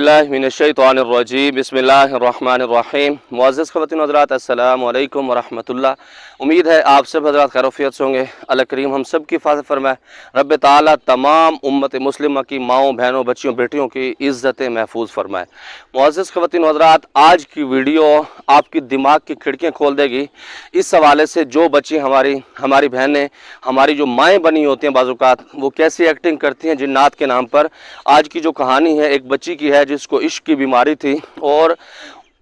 बिस्मिल्लाह मिनश्शैतानिर्रजीम बिस्मिल्लाहिर्रहमानिर्रहीम। मुअज़्ज़िज़ ख़वातीन हज़रात, अस्सलामु अलैकुम वरहमतुल्लाह। उम्मीद है आप सब हज़रात खैरियत से होंगे। अल्लाह करीम हम सब की हिफाज़त फरमाए। रब ताला तमाम उम्मत मुस्लिमा की माओं, बहनों, बच्चियों, बेटियों की इज़्ज़त महफूज फरमाए। मुअज़्ज़िज़ ख़वातीन हज़रात, आज की वीडियो आपकी दिमाग की खिड़कियाँ खोल देगी। इस हवाले से जो बच्ची हमारी बहनें, हमारी जो माएँ बनी होती हैं, बाज़-औक़ात वो कैसी एक्टिंग करती हैं जिन्नात के नाम पर। आज की जो कहानी है एक बच्ची की है जिसको इश्क की बीमारी थी और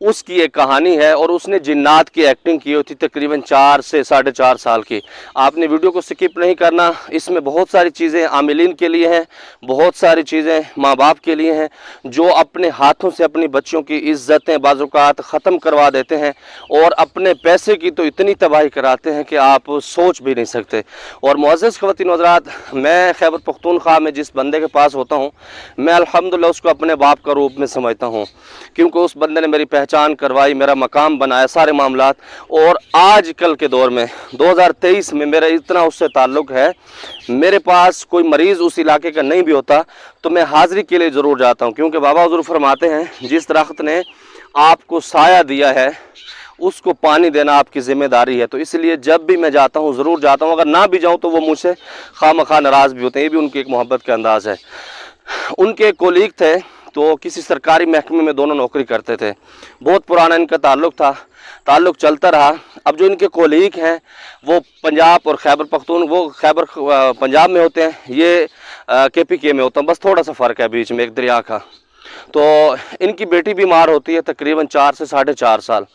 उसकी एक कहानी है और उसने जिन्नात की एक्टिंग की होती तकरीबन 4 से 4.5 साल की। आपने वीडियो को स्किप नहीं करना। इसमें बहुत सारी चीज़ें आमिलीन के लिए हैं, बहुत सारी चीज़ें माँ बाप के लिए हैं जो अपने हाथों से अपनी बच्चियों की इज़्ज़तें बाज़-औक़ात ख़त्म करवा देते हैं और अपने पैसे की तो इतनी तबाही कराते हैं कि आप सोच भी नहीं सकते। और मुअज़्ज़िज़ ख़वातीन हज़रात, मैं खैबर पख्तूनख्वा में जिस बंदे के पास होता हूँ, मैं अल्हम्दुलिल्लाह उसको अपने बाप का रूप में समझता हूँ, क्योंकि उस बंदे ने मेरी पहचान करवाई, मेरा मकाम बनाया, सारे मामलात। और आज कल के दौर में 2023 में मेरा इतना उससे ताल्लुक़ है, मेरे पास कोई मरीज़ उस इलाके का नहीं भी होता तो मैं हाज़िरी के लिए ज़रूर जाता हूँ, क्योंकि बाबा हुज़ूर फरमाते हैं जिस दरख्त ने आपको साया दिया है उसको पानी देना आपकी ज़िम्मेदारी है। तो इसलिए जब भी मैं जाता हूँ ज़रूर जाता हूँ। अगर ना भी जाऊँ तो वो मुझसे खामखा नाराज़ भी होते हैं। ये भी उनकी एक मोहब्बत का अंदाज़ है। उनके कोलीग थे तो किसी सरकारी महकमे में दोनों नौकरी करते थे। बहुत पुराना इनका ताल्लुक़ चलता रहा। अब जो इनके कोलीग हैं वो पंजाब और खैबर पख्तून, वो खैबर पंजाब में होते हैं, ये KPK में होता है। बस थोड़ा सा फ़र्क है बीच में, एक दरिया का। तो इनकी बेटी बीमार होती है तकरीबन 4 से 4.5 साल।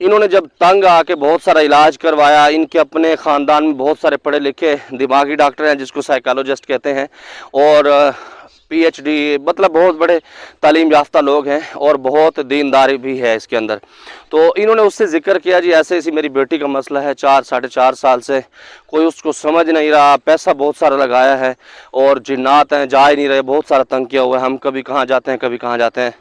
इन्होंने जब तंग आके बहुत सारा इलाज करवाया, इनके अपने ख़ानदान में बहुत सारे पढ़े लिखे दिमागी डॉक्टर हैं जिसको साइकोलॉजिस्ट कहते हैं, और PhD, मतलब बहुत बड़े तालीम याफ्ता लोग हैं और बहुत दीनदारी भी है इसके अंदर। तो इन्होंने उससे ज़िक्र किया जी ऐसे ऐसी मेरी बेटी का मसला है, 4 साढ़े 4 साल से कोई उसको समझ नहीं रहा, पैसा बहुत सारा लगाया है और जिन्नात हैं, जा ही नहीं रहे, बहुत सारा तंग किया हुआ है, हम कभी कहाँ जाते हैं कभी कहाँ जाते हैं।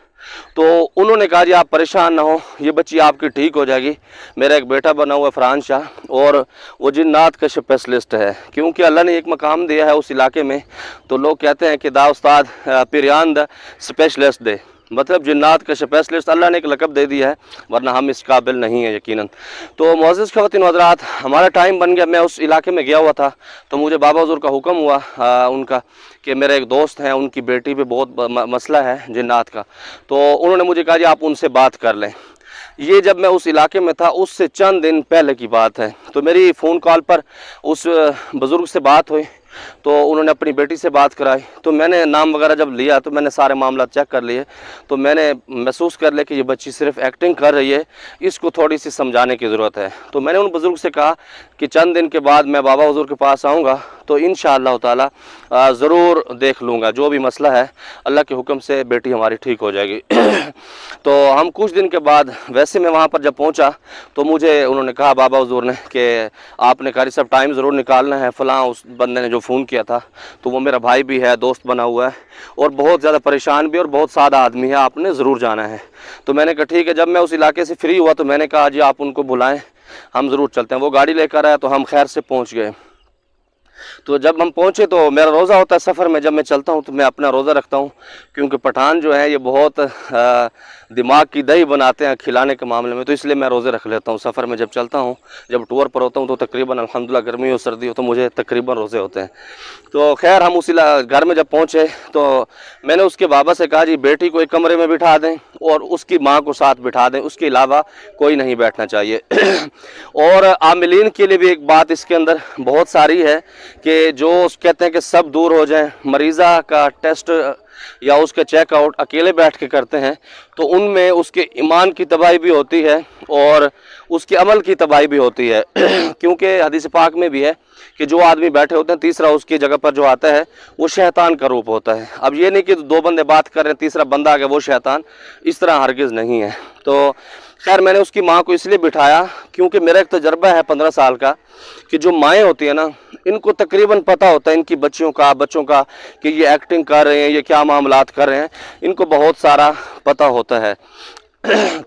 तो उन्होंने कहा जी आप परेशान ना हो, ये बच्ची आपकी ठीक हो जाएगी। मेरा एक बेटा बना हुआ है फरहान शाह, और वो जिन्नात का स्पेशलिस्ट है, क्योंकि अल्लाह ने एक मकाम दिया है उस इलाके में। तो लोग कहते हैं कि दा उस्ताद पिरियान द स्पेशलिस्ट दे, मतलब जिन्नात का स्पेशलिस्ट अल्लाह ने एक लक़ब दे दिया है, वरना हम इस काबिल नहीं है यकीनन। तो मुअज़्ज़िज़ ख़वातीन हज़रात, हमारा टाइम बन गया। मैं उस इलाके में गया हुआ था तो मुझे बाबा हुज़ूर का हुक्म हुआ उनका कि मेरे एक दोस्त हैं, उनकी बेटी पे बहुत मसला है जिन्नात का। तो उन्होंने मुझे कहा जी आप उनसे बात कर लें। ये जब मैं उस इलाके में था उससे चंद दिन पहले की बात है। तो मेरी फ़ोन कॉल पर उस बुज़ुर्ग से बात हुई तो उन्होंने अपनी बेटी से बात कराई। तो मैंने नाम वगैरह जब लिया तो मैंने सारे मामला चेक कर लिए, तो मैंने महसूस कर लिया कि ये बच्ची सिर्फ एक्टिंग कर रही है, इसको थोड़ी सी समझाने की ज़रूरत है। तो मैंने उन बुज़ुर्ग से कहा कि चंद दिन के बाद मैं बाबा हुज़ूर के पास आऊँगा तो इंशाअल्लाह ताला ज़रूर देख लूँगा, जो भी मसला है अल्लाह के हुक्म से बेटी हमारी ठीक हो जाएगी। तो हम कुछ दिन के बाद, वैसे मैं वहाँ पर जब पहुँचा तो मुझे उन्होंने कहा बाबा हुज़ूर ने कि आपने कारी साहब टाइम ज़रूर निकालना है। फ़लाँ उस बंदे ने जो फ़ोन किया था तो वो मेरा भाई भी है, दोस्त बना हुआ है और बहुत ज़्यादा परेशान भी और बहुत सादा आदमी है, आपने ज़रूर जाना है। तो मैंने कहा ठीक है। जब मैं उस इलाके से फ्री हुआ तो मैंने कहा जी आप उनको बुलाएं, हम ज़रूर चलते हैं। वो गाड़ी लेकर आया तो हम खैर से पहुँच गए। तो जब हम पहुँचे तो मेरा रोज़ा होता है सफ़र में, जब मैं चलता हूँ तो मैं अपना रोज़ा रखता हूँ, क्योंकि पठान जो है ये बहुत दिमाग की दही बनाते हैं खिलाने के मामले में, तो इसलिए मैं रोज़े रख लेता हूँ सफ़र में। जब चलता हूँ, जब टूर पर होता हूँ तो तकरीबन अल्हम्दुलिल्लाह गर्मी हो सर्दी हो तो मुझे तकरीबन रोज़े होते हैं। तो खैर हम उसी घर में जब पहुँचे तो मैंने उसके बाबा से कहा जी बेटी को एक कमरे में बिठा दें और उसकी माँ को साथ बिठा दें, उसके अलावा कोई नहीं बैठना चाहिए। और आमिलीन के लिए भी एक बात इसके अंदर बहुत सारी है कि जो कहते हैं कि सब दूर हो जाएं, मरीज़ा का टेस्ट या उसके चेकआउट अकेले बैठ के करते हैं तो उनमें उसके ईमान की तबाही भी होती है और उसके अमल की तबाही भी होती है। क्योंकि हदीस पाक में भी है कि जो आदमी बैठे होते हैं तीसरा उसकी जगह पर जो आता है वो शैतान का रूप होता है। अब ये नहीं कि दो बंदे बात कर रहे हैं तीसरा बंदा आ गया वो शैतान, इस तरह हरगिज़ नहीं है। तो खैर मैंने उसकी माँ को इसलिए बिठाया क्योंकि मेरा एक तजर्बा है 15 साल का कि जो माएँ होती हैं ना, इनको तकरीबन पता होता है इनकी बच्चों का कि ये एक्टिंग कर रहे हैं, ये क्या मामलात कर रहे हैं, इनको बहुत सारा पता होता है।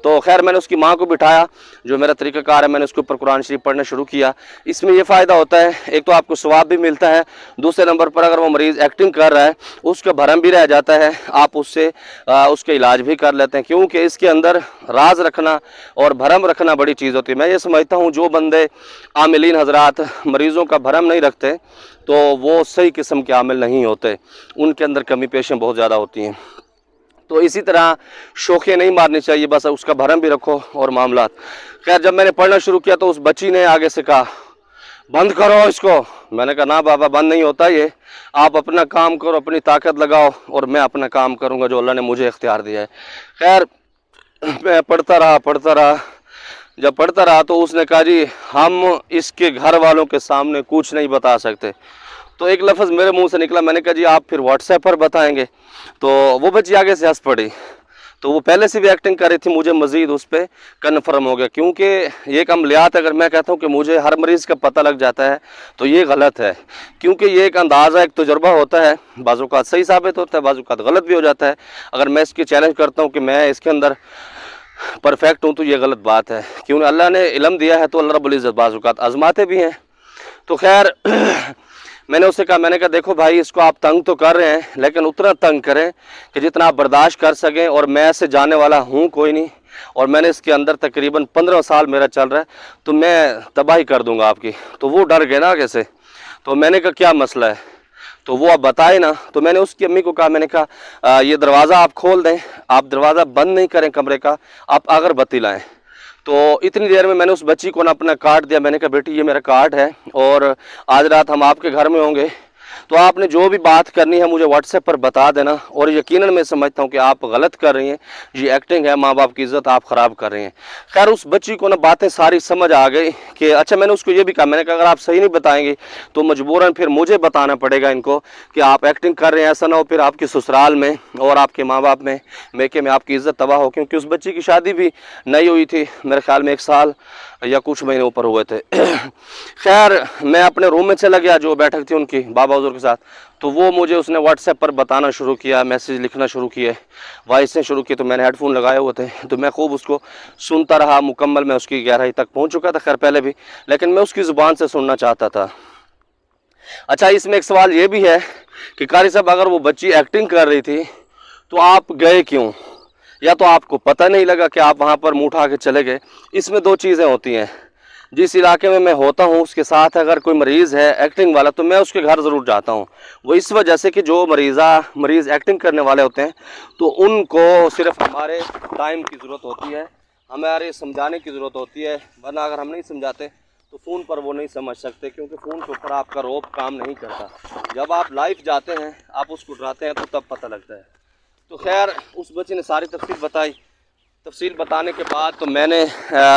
تو خیر میں نے اس کی ماں کو بٹھایا، جو میرا طریقہ کار ہے، میں نے اس کے اوپر قرآن شریف پڑھنا شروع کیا۔ اس میں یہ فائدہ ہوتا ہے، ایک تو آپ کو ثواب بھی ملتا ہے، دوسرے نمبر پر اگر وہ مریض ایکٹنگ کر رہا ہے اس کا بھرم بھی رہ جاتا ہے، آپ اس سے اس کا علاج بھی کر لیتے ہیں، کیونکہ اس کے اندر راز رکھنا اور بھرم رکھنا بڑی چیز ہوتی ہے۔ میں یہ سمجھتا ہوں جو بندے عاملین حضرات مریضوں کا بھرم نہیں رکھتے تو وہ صحیح قسم کے عامل نہیں ہوتے، ان کے اندر کمی پیشیں بہت زیادہ ہوتی ہیں۔ تو اسی طرح شوخیاں نہیں مارنی چاہیے، بس اس کا بھرم بھی رکھو اور معاملات۔ خیر جب میں نے پڑھنا شروع کیا تو اس بچی نے آگے سے کہا بند کرو اس کو۔ میں نے کہا نہ بابا بند نہیں ہوتا یہ، آپ اپنا کام کرو، اپنی طاقت لگاؤ اور میں اپنا کام کروں گا جو اللہ نے مجھے اختیار دیا ہے۔ خیر میں پڑھتا رہا، جب پڑھتا رہا تو اس نے کہا جی ہم اس کے گھر والوں کے سامنے کچھ نہیں بتا سکتے۔ تو ایک لفظ میرے منہ سے نکلا، میں نے کہا جی آپ پھر واٹس ایپ پر بتائیں گے؟ تو وہ بچی آگے سے ہنس پڑی۔ تو وہ پہلے سے بھی ایکٹنگ کر رہی تھی، مجھے مزید اس پہ کنفرم ہو گیا، کیونکہ یہ ایک عملیات اگر میں کہتا ہوں کہ مجھے ہر مریض کا پتہ لگ جاتا ہے تو یہ غلط ہے، کیونکہ یہ ایک اندازہ، ایک تجربہ ہوتا ہے، بعض اوقات صحیح ثابت ہوتا ہے، بعض اوقات غلط بھی ہو جاتا ہے۔ اگر میں اس کی چیلنج کرتا ہوں کہ میں اس کے اندر پرفیکٹ ہوں تو یہ غلط بات ہے، کیونکہ اللہ نے علم دیا ہے تو اللہ رب العزت بعض اوقات آزماتے بھی ہیں۔ تو خیر میں نے اس سے کہا، میں نے کہا دیکھو بھائی اس کو آپ تنگ تو کر رہے ہیں لیکن اتنا تنگ کریں کہ جتنا آپ برداشت کر سکیں، اور میں ایسے جانے والا ہوں کوئی نہیں، اور میں نے اس کے اندر تقریباً 15 سال میرا چل رہا ہے، تو میں تباہی کر دوں گا آپ کی۔ تو وہ ڈر گئے نا آگے سے، تو میں نے کہا کیا مسئلہ ہے؟ تو وہ اب بتائے نا۔ تو میں نے اس کی امی کو کہا، میں نے کہا یہ دروازہ آپ کھول دیں، آپ دروازہ بند نہیں کریں کمرے کا، آپ اگربتی لائیں۔ تو اتنی دیر میں نے اس بچی کو اپنا کارڈ دیا، میں نے کہا بیٹی یہ میرا کارڈ ہے اور آج رات ہم آپ کے گھر میں ہوں گے، تو آپ نے جو بھی بات کرنی ہے مجھے واٹس ایپ پر بتا دینا، اور یقیناً میں سمجھتا ہوں کہ آپ غلط کر رہی ہیں، یہ ایکٹنگ ہے، ماں باپ کی عزت آپ خراب کر رہی ہیں۔ خیر اس بچی کو باتیں ساری سمجھ آ گئی کہ اچھا، میں نے اس کو یہ بھی کہا، میں نے کہا اگر آپ صحیح نہیں بتائیں گے تو مجبوراً پھر مجھے بتانا پڑے گا ان کو کہ آپ ایکٹنگ کر رہے ہیں، ایسا نہ ہو پھر آپ کے سسرال میں اور آپ کے ماں باپ میں میکے میں آپ کی عزت تباہ ہو، کیونکہ اس بچی کی شادی بھی نہیں ہوئی تھی، میرے خیال میں 1 سال یا کچھ مہینے اوپر ہوئے تھے۔ خیر میں اپنے روم میں چلا گیا، جو بیٹھک تھی ان کی بابا حضور کے ساتھ، تو وہ مجھے اس نے واٹس ایپ پر بتانا شروع کیا، میسیج لکھنا شروع کیے، وائسیں شروع کی، تو میں نے ہیڈ فون لگائے ہوئے تھے تو میں خوب اس کو سنتا رہا مکمل، میں اس کی گہرائی تک پہنچ چکا تھا خیر پہلے بھی، لیکن میں اس کی زبان سے سننا چاہتا تھا۔ اچھا اس میں ایک سوال یہ بھی ہے کہ قاری صاحب اگر وہ بچی ایکٹنگ کر رہی تھی تو آپ گئے کیوں؟ یا تو آپ کو پتہ نہیں لگا کہ آپ وہاں پر منہ اٹھا کے چلے گئے؟ اس میں 2 چیزیں ہوتی ہیں۔ جس علاقے میں ہوتا ہوں اس کے ساتھ اگر کوئی مریض ہے ایکٹنگ والا تو میں اس کے گھر ضرور جاتا ہوں، وہ اس وجہ سے کہ جو مریض ایکٹنگ کرنے والے ہوتے ہیں تو ان کو صرف ہمارے ٹائم کی ضرورت ہوتی ہے، ہمارے سمجھانے کی ضرورت ہوتی ہے، ورنہ اگر ہم نہیں سمجھاتے تو فون پر وہ نہیں سمجھ سکتے، کیونکہ فون کے اوپر آپ کا روب کام نہیں کرتا۔ جب آپ لائف جاتے ہیں، آپ اس کو ڈراتے ہیں تو تب پتہ لگتا ہے۔ تو خیر اس بچے نے ساری تفصیل بتائی، تفصیل بتانے کے بعد تو میں نے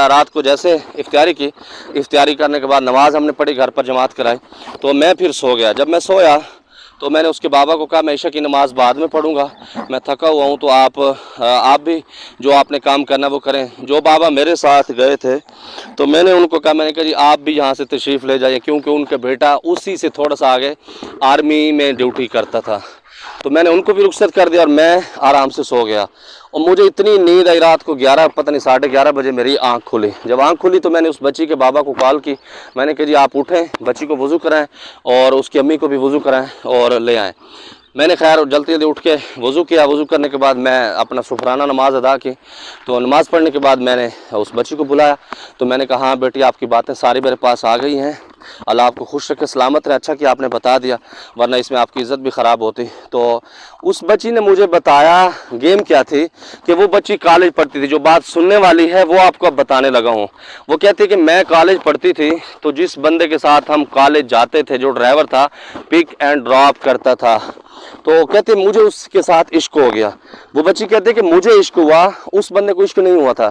رات کو جیسے افطاری کرنے کے بعد نماز ہم نے پڑھی، گھر پر جماعت کرائی، تو میں پھر سو گیا۔ جب میں سویا تو میں نے اس کے بابا کو کہا میں عشاء کی نماز بعد میں پڑھوں گا، میں تھکا ہوا ہوں، تو آپ بھی جو آپ نے کام کرنا وہ کریں۔ جو بابا میرے ساتھ گئے تھے تو میں نے ان کو کہا، میں نے کہا جی آپ بھی یہاں سے تشریف لے جائیے، کیونکہ ان کا بیٹا اسی سے تھوڑا سا آگے آرمی میں ڈیوٹی کرتا تھا۔ تو میں نے ان کو بھی رخصت کر دیا اور میں آرام سے سو گیا، اور مجھے اتنی نیند آئی رات کو 11 پتہ نہیں 11:30 بجے میری آنکھ کھلی۔ جب آنکھ کھلی تو میں نے اس بچی کے بابا کو کال کی، میں نے کہا جی آپ اٹھیں، بچی کو وضو کرائیں اور اس کی امی کو بھی وضو کرائیں اور لے آئیں۔ میں نے خیر جلدی اٹھ کے وضو کیا، وضو کرنے کے بعد میں اپنا سفرانہ نماز ادا کی، تو نماز پڑھنے کے بعد میں نے اس بچی کو بلایا، تو میں نے کہا ہاں بیٹی آپ کی باتیں ساری میرے پاس آ گئی ہیں، اللہ آپ کو خوش رکھے، سلامت رہے، اچھا کہ آپ نے بتا دیا ورنہ اس میں آپ کی عزت بھی خراب ہوتی۔ تو اس بچی نے مجھے بتایا گیم کیا تھی کہ وہ بچی کالج پڑھتی تھی، جو بات سننے والی ہے وہ آپ کو اب بتانے لگا ہوں۔ وہ کہتی کہ میں کالج پڑھتی تھی تو جس بندے کے ساتھ ہم کالج جاتے تھے، جو ڈرائیور تھا، پک اینڈ ڈراپ کرتا تھا، تو کہتے مجھے اس کے ساتھ عشق ہو گیا۔ وہ بچی کہتے کہ مجھے عشق ہوا، اس بندے کو عشق نہیں ہوا تھا۔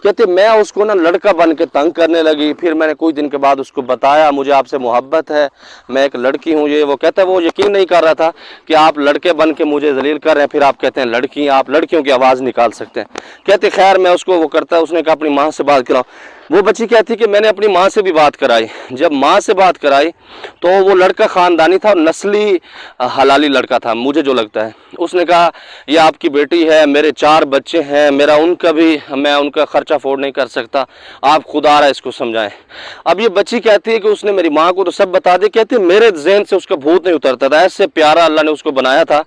کہتے میں اس کو لڑکا بن کے تنگ کرنے لگی، پھر میں نے کچھ دن کے بعد اس کو بتایا مجھے آپ سے محبت ہے، میں ایک لڑکی ہوں یہ وہ۔ کہتا ہے وہ یقین نہیں کر رہا تھا کہ آپ لڑکے بن کے مجھے ذلیل کر رہے ہیں، پھر آپ کہتے ہیں لڑکی، آپ لڑکیوں کی آواز نکال سکتے ہیں۔ کہتے خیر میں اس کو وہ کرتا ہے، اس نے کہا اپنی ماں سے بات کراؤ۔ वो बच्ची कहती कि मैंने अपनी माँ से भी बात कराई। जब माँ से बात कराई तो वो लड़का ख़ानदानी था और नस्ली हलाली लड़का था मुझे जो लगता है। उसने कहा ये आपकी बेटी है, मेरे 4 बच्चे हैं, मेरा उनका भी मैं उनका ख़र्चा अफोर्ड नहीं कर सकता, आप खुदा रहा इसको समझाएं। अब ये बच्ची कहती है कि उसने मेरी माँ को तो सब बता दी। कहती है मेरे जहन से उसका भूत नहीं उतरता था, ऐसे प्यारा अल्लाह ने उसको बनाया था।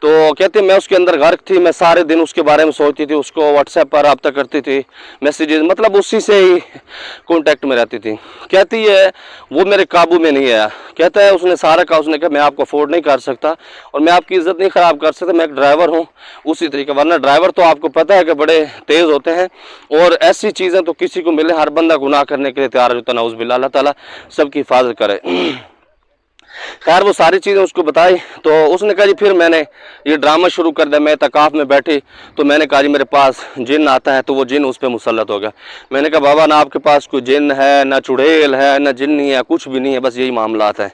तो कहते मैं उसके अंदर गर्क थी, मैं सारे दिन उसके बारे में सोचती थी, उसको व्हाट्सएप पर रब्ता करती थी, मैसेजेस, मतलब उसी से ही कांटेक्ट में रहती थी। कहती है वो मेरे काबू में नहीं आया। कहता है उसने सारा कहा, उसने कहा मैं आपको अफोर्ड नहीं कर सकता और मैं आपकी इज्जत नहीं ख़राब कर सकता, मैं एक ड्राइवर हूँ उसी तरीके, वरना ड्राइवर तो आपको पता है कि बड़े तेज़ होते हैं और ऐसी चीज़ें तो किसी को मिले हर बंदा गुनाह करने के लिए तैयार होता है। नाउज़ बिल्लाह, अल्लाह ताला सबकी हिफाजत करे। खैर वो सारी चीज़ें उसको बताई तो उसने कहा जी फिर मैंने ये ड्रामा शुरू कर दिया। मैं तकाफ में बैठी तो मैंने कहा जी मेरे पास जिन आता है, तो वो जिन उस पर मुसल्लत हो गया। मैंने कहा बाबा ना आपके पास कोई जिन है, ना चुड़ैल है, ना जिन्नी है, कुछ भी नहीं है, बस यही मामलात है।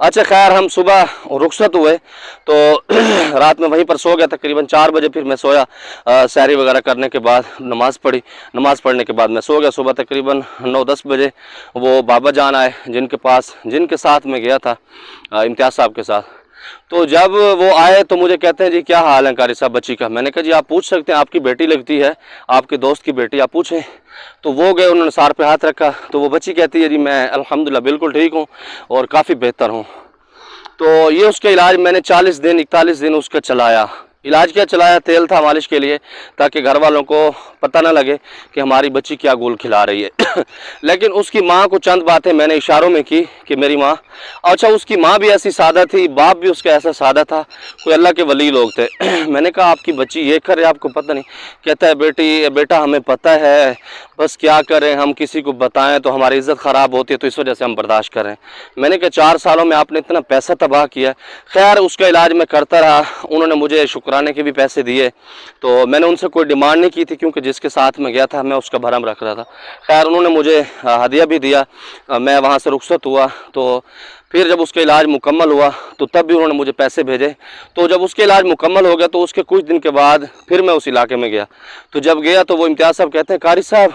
अच्छा खैर हम सुबह रुखसत हुए तो रात में वहीं पर सो गया, तकरीबन 4 बजे फिर मैं सोया। सैरी वगैरह करने के बाद नमाज़ पढ़ी, नमाज़ पढ़ने के बाद मैं सो गया। सुबह तकरीबन 9-10 बजे वो बाबा जान आए जिनके साथ मैं गया था इम्तियाज़ साहब के साथ। तो जब वो आए तो मुझे कहते हैं जी क्या हाल है कारी साहब बच्ची का। मैंने कहा जी आप पूछ सकते हैं, आपकी बेटी लगती है, आपके दोस्त की बेटी, आप पूछें। तो वो गए, उन्होंने सार पे हाथ रखा तो वो बच्ची कहती है जी मैं अल्हम्दुलिल्लाह बिल्कुल ठीक हूँ और काफ़ी बेहतर हूँ। तो ये उसका इलाज मैंने 40 दिन 41 दिन उसका चलाया। इलाज क्या चलाया? तेल था मालिश के लिए, ताकि घर वालों को पता ना लगे कि हमारी बच्ची क्या गोल खिला रही है। लेकिन उसकी माँ को चंद बातें मैंने इशारों में की कि मेरी माँ, अच्छा उसकी माँ भी ऐसी सादा थी, बाप भी उसका ऐसा सादा था, कोई अल्लाह के वली लोग थे। मैंने कहा आपकी बच्ची ये करे आपको पता नहीं? कहता है बेटा हमें पता है, बस क्या करें, हम किसी को बताएं तो हमारी इज़्ज़त ख़राब होती है, तो इस वजह से हम बर्दाश्त करें। मैंने कहा 4 सालों में आपने इतना पैसा तबाह किया। खैर उसका इलाज मैं करता रहा, उन्होंने मुझे शुक्राने के भी पैसे दिए। तो मैंने उनसे कोई डिमांड नहीं की थी क्योंकि जिसके साथ मैं गया था मैं उसका भरम रख रहा था। खैर उन्होंने मुझे हदिया भी दिया। मैं वहाँ से रुखसत हुआ तो फिर जब उसका इलाज मुकम्मल हुआ तो तब भी उन्होंने मुझे पैसे भेजे। तो जब उसका इलाज मुकम्मल हो गया तो उसके कुछ दिन के बाद फिर मैं उस इलाके में गया। तो जब गया तो वो इम्तियाज़ साहब कहते हैं कारी साहब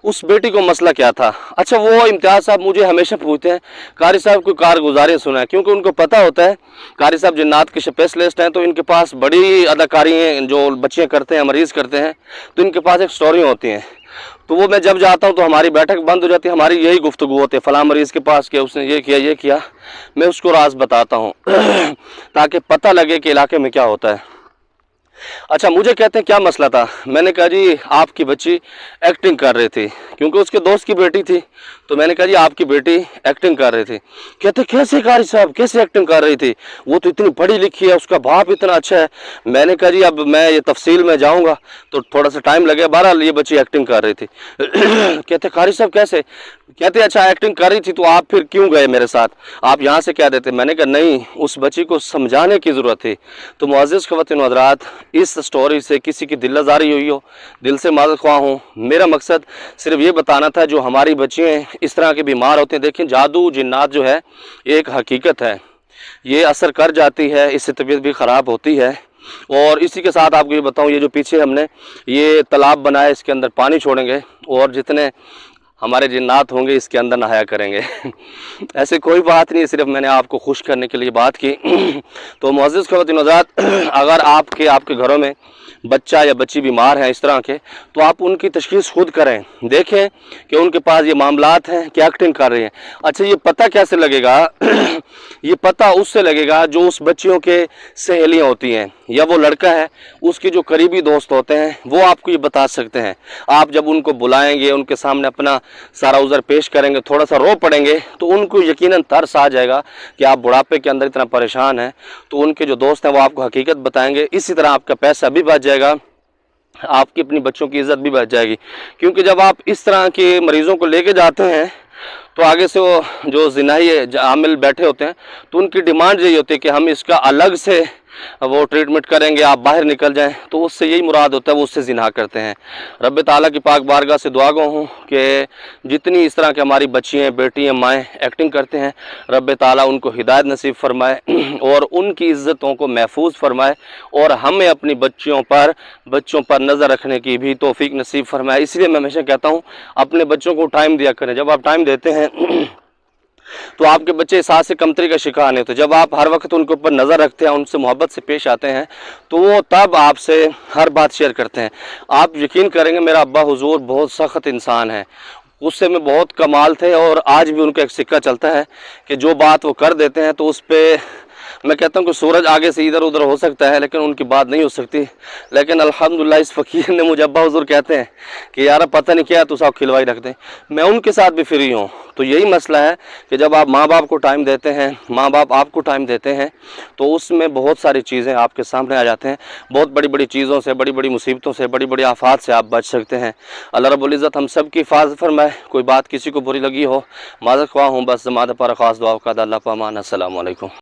उस बेटी को मसला क्या था? अच्छा वो इम्तियाज़ साहब मुझे हमेशा पूछते हैं कारी साहब कोई कारगुजारी सुना, क्योंकि उनको पता होता है कारी साहब जिन्नात के स्पेशलिस्ट हैं, तो इनके पास बड़ी अदाकारी हैं जो बच्चियाँ करते हैं, मरीज़ करते हैं, तो इनके पास एक स्टोरी होती हैं। तो वो मैं जब जाता हूँ तो हमारी बैठक बंद हो जाती है, हमारी यही गुफ्तगू होती है, फ़लाँ मरीज़ के पास किया, उसने ये किया। मैं उसको राज बताता हूँ ताकि पता लगे कि इलाके में क्या होता है। अच्छा मुझे कहते हैं क्या मसला था? मैंने कहा जी आपकी बच्ची एक्टिंग कर रही थी, क्योंकि उसके दोस्त की बेटी थी। तो मैंने कहा जी आपकी बेटी एक्टिंग कर रही थी। कहते कैसे कारी साहब कैसे एक्टिंग कर रही थी? वो तो इतनी पढ़ी लिखी है, उसका बाप इतना अच्छा है। मैंने कहा जी अब मैं ये तफसील में जाऊँगा तो थोड़ा सा टाइम लगेगा, बहरहाल ये बच्ची एक्टिंग कर रही थी। कहते कारी साहब कैसे? कहते अच्छा एक्टिंग कर रही थी तो आप फिर क्यों गए मेरे साथ, आप यहाँ से क्या देते? मैंने कहा नहीं, उस बच्ची को समझाने की ज़रूरत थी। तो मुअज़्ज़िज़ ख़वातीन व हज़रात, इस स्टोरी से किसी की दिल आज़ारी हुई हो, दिल से माज़रत ख़्वाह हूँ। मेरा मकसद सिर्फ ये बताना था जो हमारी बच्चियाँ इस तरह के बीमार होते हैं। देखें जादू जिन्नात जो है ये एक हकीकत है, ये असर कर जाती है, इससे तबीयत भी ख़राब होती है। और इसी के साथ आपको ये बताऊँ, ये जो पीछे हमने ये तालाब बनाया इसके अंदर पानी छोड़ेंगे और जितने हमारे जिन्नात होंगे इसके अंदर नहाया करेंगे। ऐसे कोई बात नहीं, सिर्फ मैंने आपको खुश करने के लिए बात की। तो मुअज़्ज़िज़ ख़वातीन व हज़रात, अगर आपके घरों में बच्चा या बच्ची बीमार है इस तरह के, तो आप उनकी तशख़ीस खुद करें, देखें कि उनके पास ये मामलात हैं, क्या एक्टिंग कर रही हैं। अच्छा ये पता कैसे लगेगा? ये पता उससे लगेगा जो उस बच्चियों के सहेलियाँ होती हैं या वो लड़का है उसके जो करीबी दोस्त होते हैं वो आपको ये बता सकते हैं। आप जब उनको बुलाएंगे, उनके सामने अपना सारा उज़र पेश करेंगे, थोड़ा सा रो पड़ेंगे, तो उनको यकीनन तरस आ जाएगा कि आप बुढ़ापे के अंदर इतना परेशान हैं। तो उनके जो दोस्त हैं वो आपको हकीकत बताएंगे। इसी तरह आपका पैसा भी बच जाएगा, आपकी अपनी बच्चों की इज़्ज़त भी बच जाएगी। क्योंकि जब आप इस तरह के मरीज़ों को लेके जाते हैं तो आगे से वो जो ज़िनाही आमिल बैठे होते हैं तो उनकी डिमांड यही होती है कि हम इसका अलग से वो ट्रीटमेंट करेंगे, आप बाहर निकल जाएं। तो उससे यही मुराद होता है, वो उससे ज़िना करते हैं। रब ताला की पाक बारगाह से दुआ गो हूँ कि जितनी इस तरह की हमारी बच्चियाँ, बेटियाँ, माएँ एक्टिंग करते हैं, रब ताला उनको हिदायत नसीब फरमाए और उनकी इज़्ज़तों को महफूज फरमाए, और हमें अपनी बच्चों पर नज़र रखने की भी तौफीक नसीब फरमाए। इसलिए मैं हमेशा कहता हूँ अपने बच्चों को टाइम दिया करें। जब आप टाइम देते हैं तो आपके बच्चे एहसास से कमतरी का शिकार नहीं होते। जब आप हर वक्त उनके ऊपर नज़र रखते हैं, उनसे मोहब्बत से पेश आते हैं, तो वो तब आपसे हर बात शेयर करते हैं। आप यकीन करेंगे, मेरा अब्बा हुजूर बहुत सख्त इंसान है, गुस्से में बहुत कमाल थे, और आज भी उनका एक सिक्का चलता है कि जो बात वो कर देते हैं तो उस पर मैं कहता हूँ कि सूरज आगे से इधर उधर हो सकता है लेकिन उनकी बात नहीं हो सकती। लेकिन अल्हम्दुलिल्लाह इस फ़कीर ने मुझे अब्बा हुजूर कहते हैं कि यार पता नहीं क्या है, तो साहब खिलवाई रख दें। मैं उनके साथ भी फ्री हूँ। तो यही मसला है कि जब आप माँ बाप को टाइम देते हैं, माँ बाप आपको टाइम देते हैं, तो उसमें बहुत सारी चीज़ें आपके सामने आ जाते हैं। बहुत बड़ी बड़ी चीज़ों से, बड़ी बड़ी मुसीबतों से, बड़ी बड़ी आफात से आप बच सकते हैं। अल्लाह रब्बुल इज़्ज़त हम सब की हिफाज़त फरमाए। कोई बात किसी को बुरी लगी हो, माज़रत ख्वाह हूँ, बस ज़मात पर ख़ास दुआ का अल्लाह पामान। अस्सलामु अलैकुम।